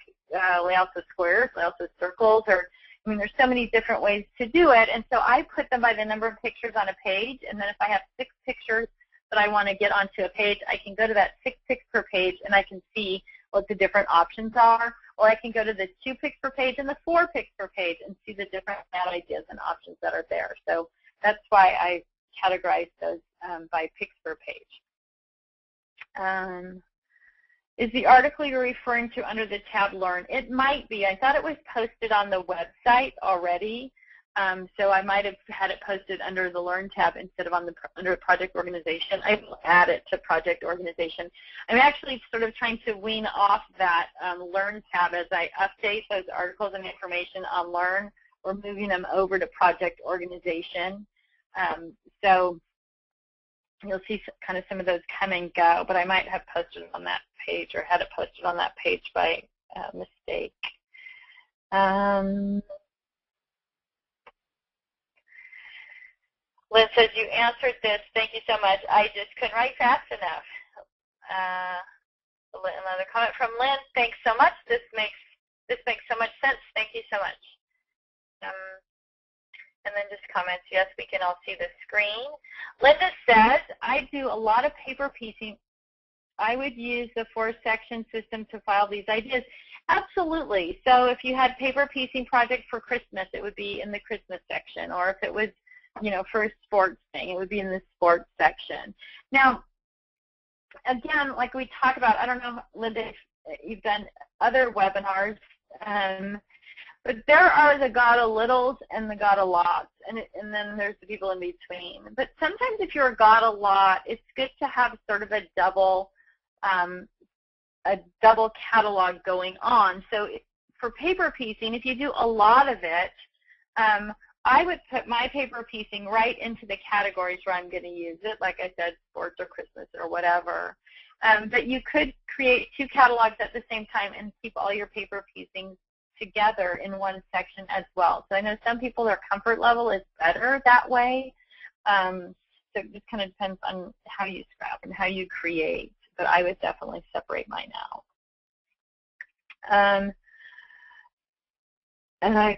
layouts of squares, layouts of circles, or, I mean, there's so many different ways to do it. And so I put them by the number of pictures on a page, and then if I have 6 pictures that I want to get onto a page, I can go to that 6 pics per page and I can see what the different options are. Or I can go to the 2 pics per page and the 4 pics per page and see the different ideas and options that are there. So that's why I categorize those by pics per page. Is the article you're referring to under the tab Learn? It might be. I thought it was posted on the website already. So I might have had it posted under the Learn tab instead of under Project Organization. I will add it to Project Organization. I'm actually sort of trying to wean off that Learn tab as I update those articles and information on Learn. We're moving them over to Project Organization. So you'll see kind of some of those come and go, but I might have posted it on that page or had it posted on that page by mistake. Lynn says, you answered this. Thank you so much. I just couldn't write fast enough. Another comment from Lynn. Thanks so much. This makes so much sense. Thank you so much. And then just comments, yes, we can all see the screen. Linda says, I do a lot of paper piecing. I would use the 4-section system to file these ideas. Absolutely. So if you had paper piecing project for Christmas, it would be in the Christmas section. Or if it was, you know, for a sports thing, it would be in the sports section. Now, again, like we talked about, I don't know, Linda, if you've done other webinars, but there are the gotta littles and the gotta lots, and then there's the people in between. But sometimes if you're a gotta lot, it's good to have sort of a double catalog going on. So for paper piecing, if you do a lot of it, I would put my paper piecing right into the categories where I'm going to use it, like I said, sports or Christmas or whatever. But you could create 2 catalogs at the same time and keep all your paper piecing together in one section as well. So I know some people, their comfort level is better that way. So it just kind of depends on how you scrap and how you create. But I would definitely separate mine out.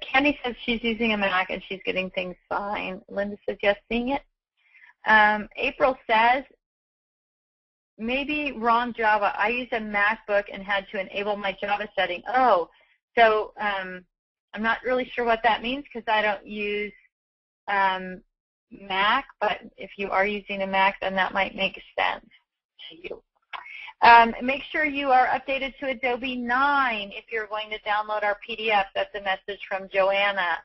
Candy says she's using a Mac and she's getting things fine. Linda says, yes, seeing it. April says, maybe wrong Java. I used a MacBook and had to enable my Java setting. Oh, so I'm not really sure what that means because I don't use Mac, but if you are using a Mac, then that might make sense to you. Make sure you are updated to Adobe 9 if you're going to download our PDF. That's a message from Joanna.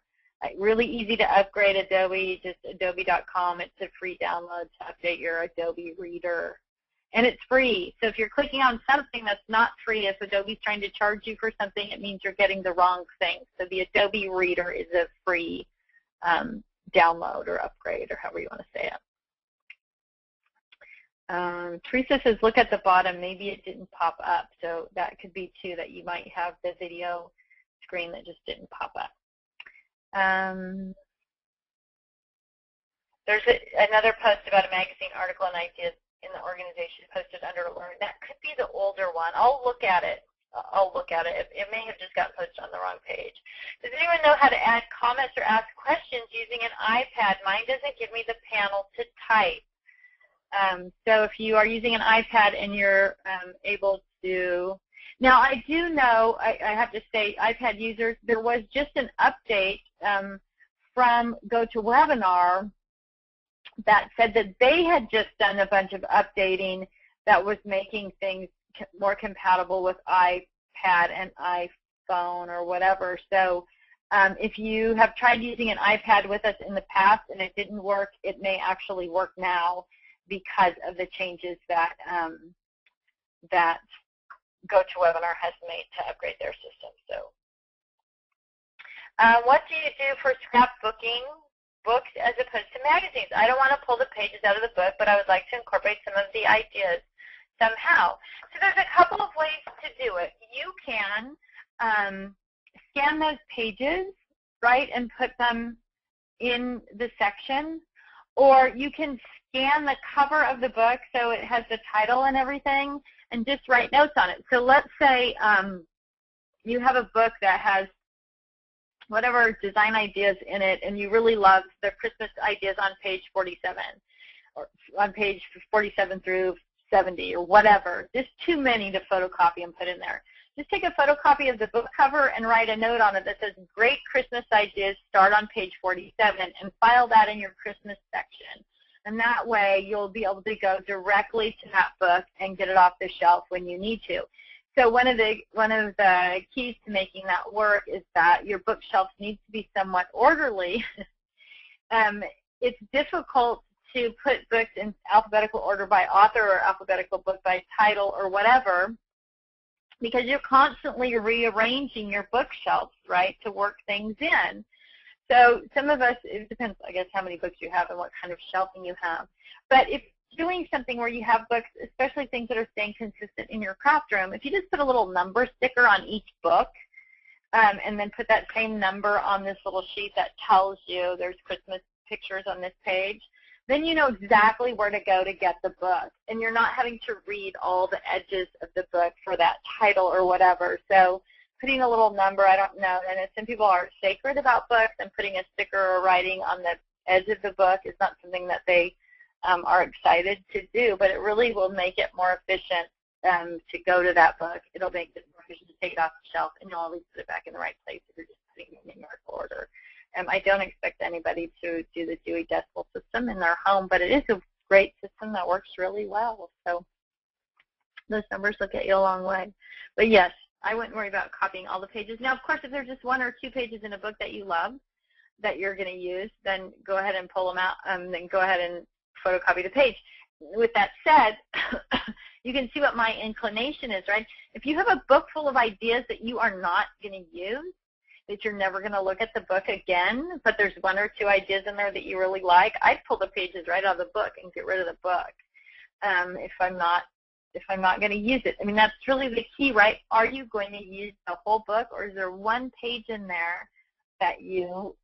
Really easy to upgrade Adobe, just adobe.com. It's a free download to update your Adobe Reader. And it's free. So if you're clicking on something that's not free, if Adobe's trying to charge you for something, it means you're getting the wrong thing. So the Adobe Reader is a free download or upgrade or however you want to say it. Teresa says, look at the bottom. Maybe it didn't pop up. So that could be, too, that you might have the video screen that just didn't pop up. There's another post about a magazine article and ideas in the organization posted under Learn. That could be the older one. I'll look at it. It may have just got posted on the wrong page. Does anyone know how to add comments or ask questions using an iPad? Mine doesn't give me the panel to type. So if you are using an iPad and you're able to, now I do know, I have to say, iPad users, there was just an update from GoToWebinar that said that they had just done a bunch of updating that was making things more compatible with iPad and iPhone or whatever. So if you have tried using an iPad with us in the past and it didn't work, it may actually work now because of the changes that that GoToWebinar has made to upgrade their system. So what do you do for scrapbooking books as opposed to magazines? I don't want to pull the pages out of the book, but I would like to incorporate some of the ideas somehow. So there's a couple of ways to do it. You can scan those pages, right, and put them in the section, or you can scan the cover of the book so it has the title and everything and just write notes on it. So let's say you have a book that has whatever design ideas in it, and you really love the Christmas ideas on page 47, or on page 47 through 70, or whatever. Just too many to photocopy and put in there. Just take a photocopy of the book cover and write a note on it that says, great Christmas ideas start on page 47, and file that in your Christmas section. And that way you'll be able to go directly to that book and get it off the shelf when you need to. So one of the keys to making that work is that your bookshelf needs to be somewhat orderly. It's difficult to put books in alphabetical order by author or alphabetical book by title or whatever, because you're constantly rearranging your bookshelves, right, to work things in. So some of us, it depends, I guess, how many books you have and what kind of shelving you have. But if doing something where you have books, especially things that are staying consistent in your craft room, if you just put a little number sticker on each book and then put that same number on this little sheet that tells you there's Christmas pictures on this page, then you know exactly where to go to get the book. And you're not having to read all the edges of the book for that title or whatever. So putting a little number, I don't know, and some people are sacred about books, and putting a sticker or writing on the edge of the book is not something that they are excited to do, but it really will make it more efficient to go to that book. It'll make it more efficient to take it off the shelf, and you'll always put it back in the right place if you're just putting it in numerical order. I don't expect anybody to do the Dewey Decimal System in their home, but it is a great system that works really well. So those numbers will get you a long way. But yes, I wouldn't worry about copying all the pages. Now, of course, if there's just 1 or 2 pages in a book that you love that you're going to use, then go ahead and pull them out, then go ahead and photocopy the page. With that said, you can see what my inclination is, right? If you have a book full of ideas that you are not going to use, that you're never going to look at the book again, but there's 1 or 2 ideas in there that you really like, I'd pull the pages right out of the book and get rid of the book if I'm not going to use it. I mean, that's really the key, right? Are you going to use the whole book, or is there 1 page in there that you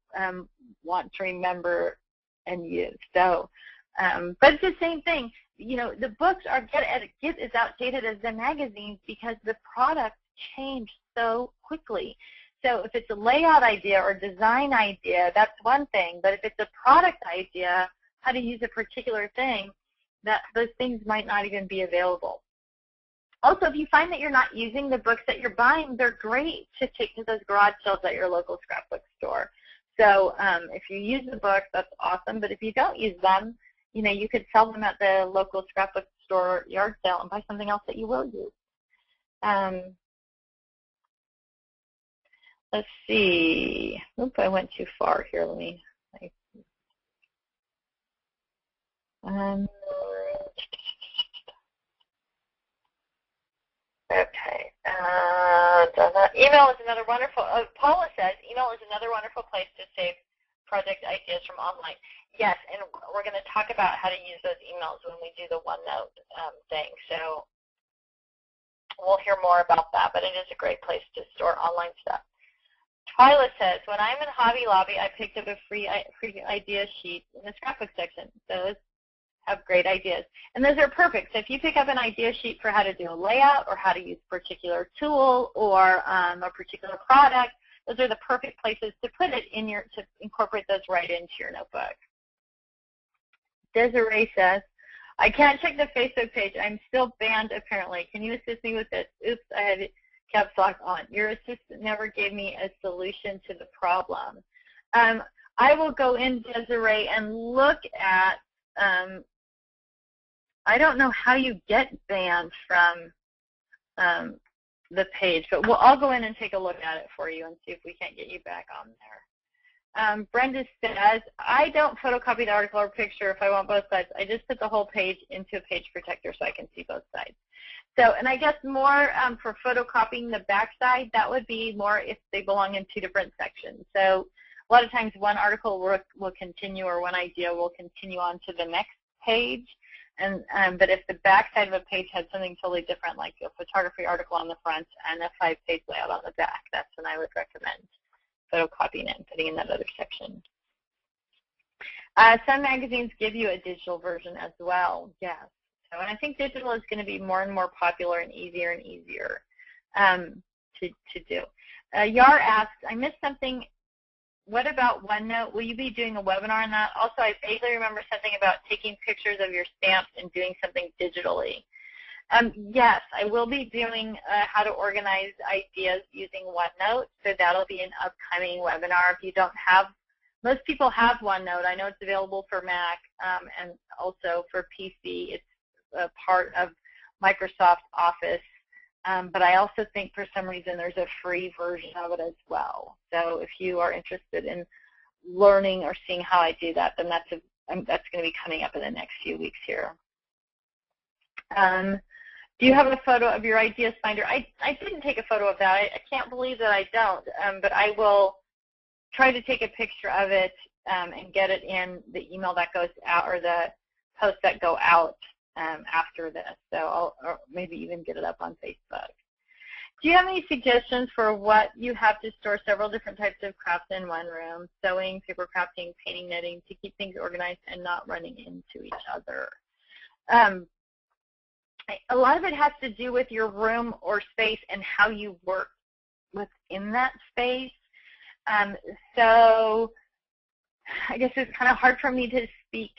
want to remember and use? So, but it's the same thing. You know, the books get as outdated as the magazines because the products change so quickly. So if it's a layout idea or design idea, that's one thing. But if it's a product idea, how to use a particular thing, those things might not even be available. Also, if you find that you're not using the books that you're buying, they're great to take to those garage sales at your local scrapbook store. So if you use the books, that's awesome. But if you don't use them, you know, you could sell them at the local scrapbook store yard sale and buy something else that you will use. Let's see. Oops, I went too far here. Let me. Okay. Email is another wonderful. Paula says email is another wonderful place to save project ideas from online. Yes, and we're going to talk about how to use those emails when we do the OneNote thing. So we'll hear more about that, but it is a great place to store online stuff. Twyla says, when I'm in Hobby Lobby, I picked up a free idea sheet in the scrapbook section. Those have great ideas. And those are perfect. So if you pick up an idea sheet for how to do a layout or how to use a particular tool or a particular product, those are the perfect places to put it in to incorporate those right into your notebook. Desiree says, I can't check the Facebook page. I'm still banned, apparently. Can you assist me with this? Oops, I had caps lock on. Your assistant never gave me a solution to the problem. I will go in, Desiree, and look at, I don't know how you get banned from the page, but I'll go in and take a look at it for you and see if we can't get you back on there. Brenda says, I don't photocopy the article or picture if I want both sides. I just put the whole page into a page protector so I can see both sides. So, and I guess more for photocopying the backside, that would be more if they belong in two different sections. So a lot of times one article will continue, or one idea will continue on to the next page. And but if the backside of a page had something totally different, like a photography article on the front and a 5-page layout on the back, that's when I would recommend photocopying it and putting in that other section. Some magazines give you a digital version as well, yes. So, and I think digital is going to be more and more popular and easier to do. Yar asks, I missed something. What about OneNote? Will you be doing a webinar on that? Also, I vaguely remember something about taking pictures of your stamps and doing something digitally. Yes, I will be doing how to organize ideas using OneNote, so that'll be an upcoming webinar. If you don't have, most people have OneNote. I know it's available for Mac and also for PC. It's a part of Microsoft Office. But I also think for some reason there's a free version of it as well. So if you are interested in learning or seeing how I do that, then that's going to be coming up in the next few weeks here. Do you have a photo of your ideas finder? I didn't take a photo of that. I can't believe that I don't, but I will try to take a picture of it and get it in the email that goes out, or the posts that go out after this, so or maybe even get it up on Facebook. Do you have any suggestions for what you have to store several different types of crafts in one room, sewing, paper crafting, painting, knitting, to keep things organized and not running into each other? A lot of it has to do with your room or space and how you work within that space. So I guess it's kind of hard for me to speak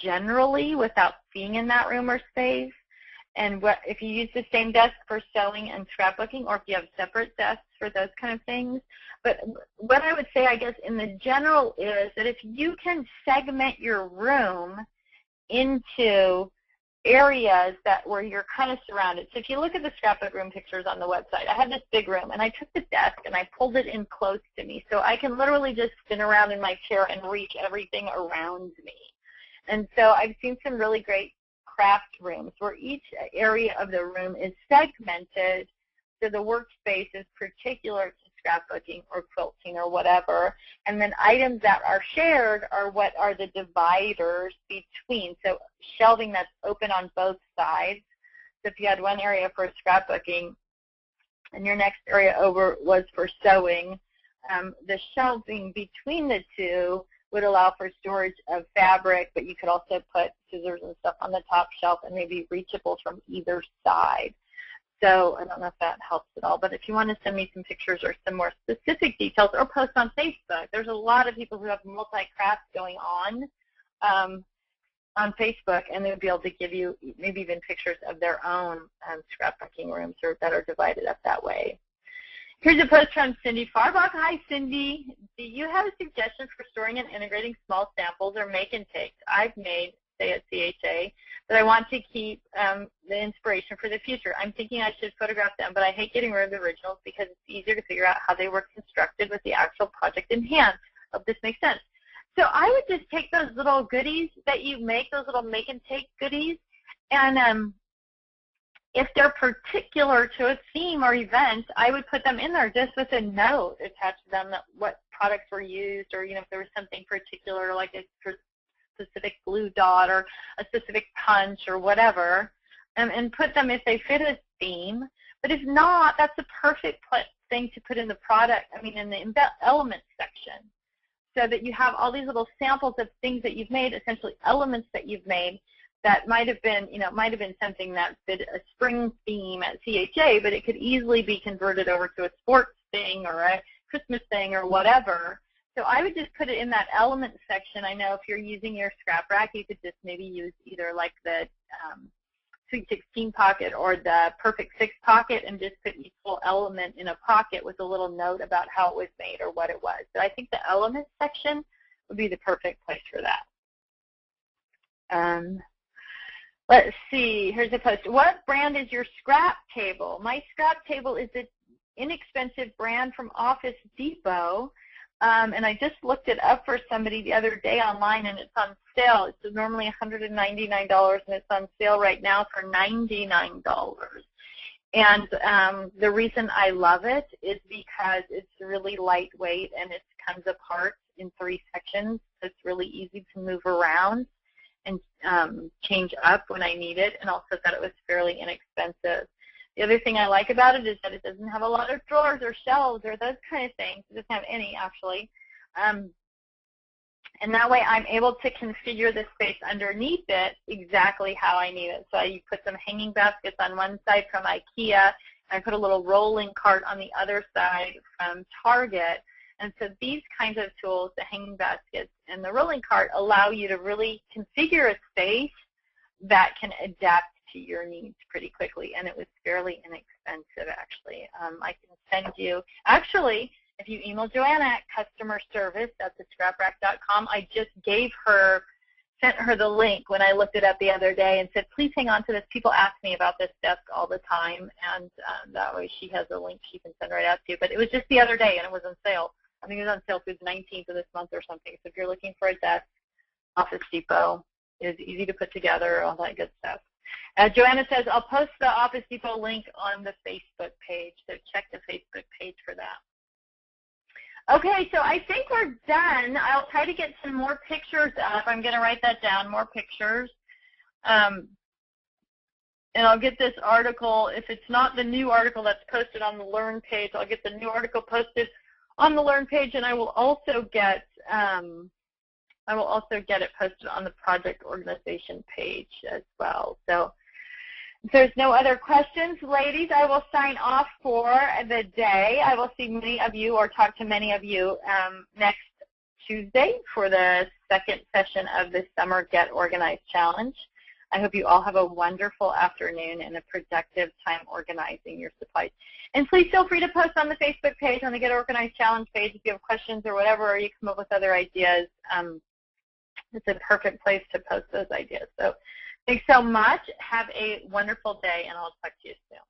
generally without being in that room or space, and what if you use the same desk for sewing and scrapbooking, or if you have separate desks for those kind of things. But what I would say, I guess, in the general is that if you can segment your room into areas where you're kind of surrounded. So if you look at the scrapbook room pictures on the website, I have this big room, and I took the desk and I pulled it in close to me, so I can literally just spin around in my chair and reach everything around me. And so I've seen some really great craft rooms where each area of the room is segmented, so the workspace is particular to scrapbooking or quilting or whatever, and then items that are shared are what are the dividers between. So shelving that's open on both sides. So if you had one area for scrapbooking and your next area over was for sewing, the shelving between the two would allow for storage of fabric, but you could also put scissors and stuff on the top shelf and maybe reachable from either side. So I don't know if that helps at all, but if you want to send me some pictures or some more specific details, or post on Facebook. There's a lot of people who have multi-crafts going on Facebook, and they would be able to give you maybe even pictures of their own scrapbooking rooms that are divided up that way. Here's a post from Cindy Farbach. Hi, Cindy. Do you have a suggestion for storing and integrating small samples or make and takes I've made, say at CHA, that I want to keep the inspiration for the future? I'm thinking I should photograph them, but I hate getting rid of the originals because it's easier to figure out how they were constructed with the actual project in hand. Hope this makes sense. So I would just take those little goodies that you make, those little make and take goodies, and if they're particular to a theme or event, I would put them in there just with a note attached to them that what products were used, or if there was something particular like a specific blue dot or a specific punch or whatever, and put them if they fit a theme. But if not, that's the perfect thing to put in the in the elements section, so that you have all these little samples of things that you've made, essentially elements that you've made that might have been, might have been something that fit a spring theme at CHA, but it could easily be converted over to a sports thing or a Christmas thing or whatever. So I would just put it in that element section. I know if you're using your ScrapRack, you could just maybe use either like the Sweet 16 pocket or the Perfect 6 pocket and just put each little element in a pocket with a little note about how it was made or what it was. So I think the element section would be the perfect place for that. Let's see, here's a post. What brand is your scrap table? My scrap table is an inexpensive brand from Office Depot. and I just looked it up for somebody the other day online, and it's on sale. It's normally $199, and it's on sale right now for $99. And the reason I love it is because it's really lightweight, and it comes apart in 3 sections. So it's really easy to move around and change up when I need it, and also that it was fairly inexpensive. The other thing I like about it is that it doesn't have a lot of drawers or shelves or those kind of things. It doesn't have any, actually. And that way I'm able to configure the space underneath it exactly how I need it. So you put some hanging baskets on one side from IKEA, and I put a little rolling cart on the other side from Target. And so these kinds of tools, the hanging baskets and the rolling cart, allow you to really configure a space that can adapt to your needs pretty quickly. And it was fairly inexpensive, actually. I can send you, actually, if you email Joanna at customer service at ScrapRack.com, I just sent her the link when I looked it up the other day and said, please hang on to this. People ask me about this desk all the time, and that way she has a link she can send right out to you. But it was just the other day, and it was on sale. I think it was on sale through the 19th of this month or something. So if you're looking for a desk, Office Depot is easy to put together, all that good stuff. Joanna says, I'll post the Office Depot link on the Facebook page, so check the Facebook page for that. Okay, so I think we're done. I'll try to get some more pictures up. I'm going to write that down, more pictures. And I'll get this article. If it's not the new article that's posted on the Learn page, I'll get the new article posted on the Learn page, and I will also get it posted on the project organization page as well. So if there's no other questions, ladies, I will sign off for the day. I will see many of you or talk to many of you next Tuesday for the second session of the Summer Get Organized Challenge. I hope you all have a wonderful afternoon and a productive time organizing your supplies. And please feel free to post on the Facebook page, on the Get Organized Challenge page, if you have questions or whatever, or you come up with other ideas. It's a perfect place to post those ideas. So thanks so much. Have a wonderful day, and I'll talk to you soon.